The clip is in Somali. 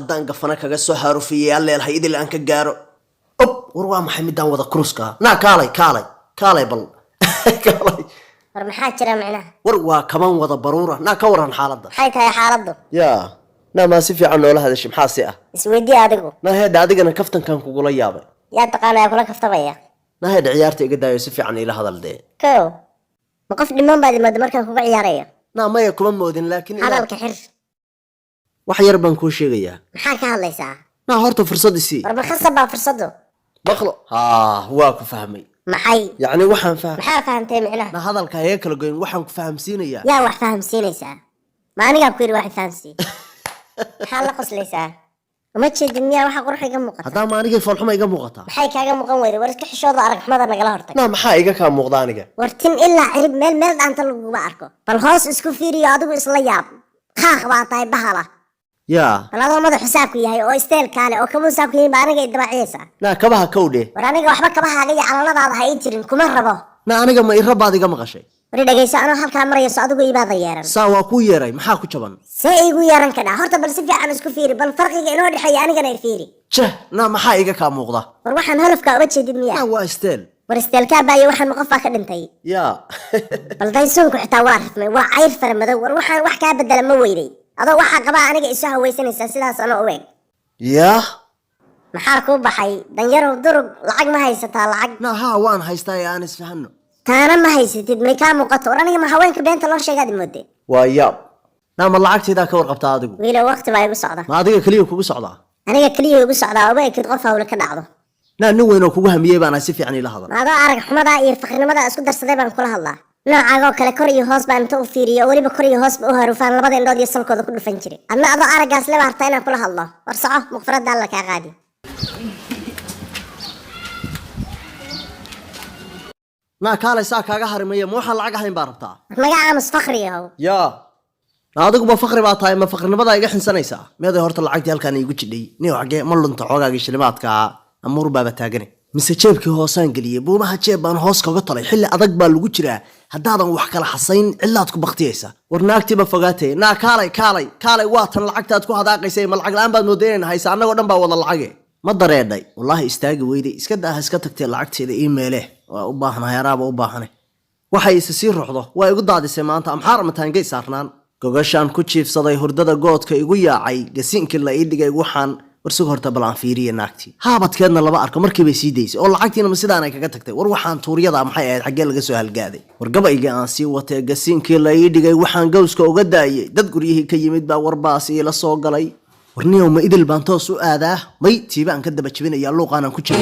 haddaan gafana kaga soo haarufiyay alleelhay idil aan ka gaaro ob war waa maxay midaan wada kruuska naa kaalay bal kaalay war maxaa jira macnaha war waa kaman wada baruura naa ka waran xaaladda maxay tahay xaaladdu yaa naa ma si fiican noola hadashay maxaa si ah isweydii adigu naa heedha adigana kaftankan kugula yaabay yaa taqaanaa kula kaftabaya naa heedha ciyaarta iga daayo si fiican ila hadal dee kow ma qof dhiman baad imada markaan kuga ciyaaraya naa maya kuma moodin laakiin hadalka xir wax yar baan kuu sheegayaa maxaa ka hadlaysaa naa horta fursad isii war khasab baa fursadu baqlo waa ku fahmay maxay yani waxaan fahmay maxaa fahantay macnaha naa hadalka ayaa kala goyn waxaan ku fahamsiinayaa yaa wax fahamsiinaysaa ma anigaa ku yiri wax fahamsii maxaa la qoslaysaa uma jeedin miyaa waxa qurux iga muuqata haddaa ma anigay foolxuma iga muuqataa maxay kaaga muuqan weyday war iska xishooda arag xumada nagala hortay naa maxaa iga kaa muuqda aniga war tin ilaa cirib meel dhaanta laguma arko bal hoos isku fiiriyo adigu isla yaab qaaq baa tahay bahala yaa bal adoo madaxu saaku yahay oo isteel kaale oo kabuu saaku yahay baa aniga idabaciyaysaa naa kabaha kowdhe war aniga waxba kabahaaga iyo calaladaada ha ii jirin kuma rabo naa aniga ma irabaad iga maqashay wari dhagayso anoo halkaa marayso adigu ibaada yeeran saa waa kuu yeeray maxaa ku jaban see iigu yeeran kadhaa horta bal si fiican isku fiiri bal farqiga inoo dhexeeya anigana i fiiri jah naa maxaa iga kaa muuqda war waxaan holofkaa uga jeedid miyaa naa waa isteel war isteelkaa baayo waxaan ma qof baa ka dhintay yaa bal daysuunku xitaa waa rifmay waa cayr fara madow war waxaan wax kaa bedela ma weyday adoo waxaa qabaa aniga isu hawaysanaysaa sidaas anoo u eg yaa maxaa kuu baxay danyarow durug lacag ma haysataa lacag naa haa waan haystaa ee aan isfahanno taana ma haysatid may kaa muuqato war aniga ma haweenka beenta loo sheegaad moodee waa yaab naa ma lacagtaydaa ka warqabtaa adigu wiilo waqti baa igu socda ma adiga keliya kugu socdaa aniga keliya igu socdaa uma ekid qof hawle ka dhacdo naa nin weyn oo kugu hamiyey baana si fiican ila hadal ma adoo arag xumadaa iyo faqrinimada isku darsaday baan kula hadlaa noocaagoo kale kor iyo hoos baan inta u fiiriyo weliba kor iyo hoosba u harufaan labada indhood iyo salkooda ku dhufan jiray adna adoo araggaas leba harta inaan kula hadlo war soco muqfaradda alla kaa qaadi naa kaalay saa kaaga harimaya ma waxaan lacag ahayn baa rabtaa naga aamus fakri yahow yaa naa adiguba fakri baa tahay ma fakrinimada iga xinsanaysaa meeday horta lacagtii halkaan iigu jidhay nin xagee ma lunta xoogaagii shilimaadkaa amuur baaba taagane mise jeebkii hoosaan geliyey buumaha jeeb baan hoos kaga talay xilli adag baa lagu jiraa haddaadan wax kala xasayn cillaad ku baktiyaysa war naagtiiba fogaatay naa kaalay waa tan lacagtaad ku hadaaqaysay ma lacag la-aan baad mooda inayna haysa annagoo dhan baa wada lacage ma dareedhay wallaahi istaagi weyday iska daaha iska tagtee lacagteeda ii meeleh waa u baahanahay anaaba u baahane waxay isa sii ruxdo waa igu daadisay maanta amxaar mataangay saarnaan gogashaan ku jiifsaday hurdada goodka igu yaacay gasiinkii la ii dhigay waxaan warsuga horta bal aan fiiriye naagtii haabadkeedna laba arko markiibay sii daysay oo lacagtiina ma sidaanay kaga tagtay war waxaan tuuryada maxay ahayd xaggee laga soo halgaaday war gabaygii aan sii watee gasiinkii la ii dhigay waxaan gawska uga daayay dad guryihii ka yimid baa warbaas iila soo galay warniyow ma idil baan toos u aadaa may tiiba aan ka daba jebinayaa luuqaanaan ku jiro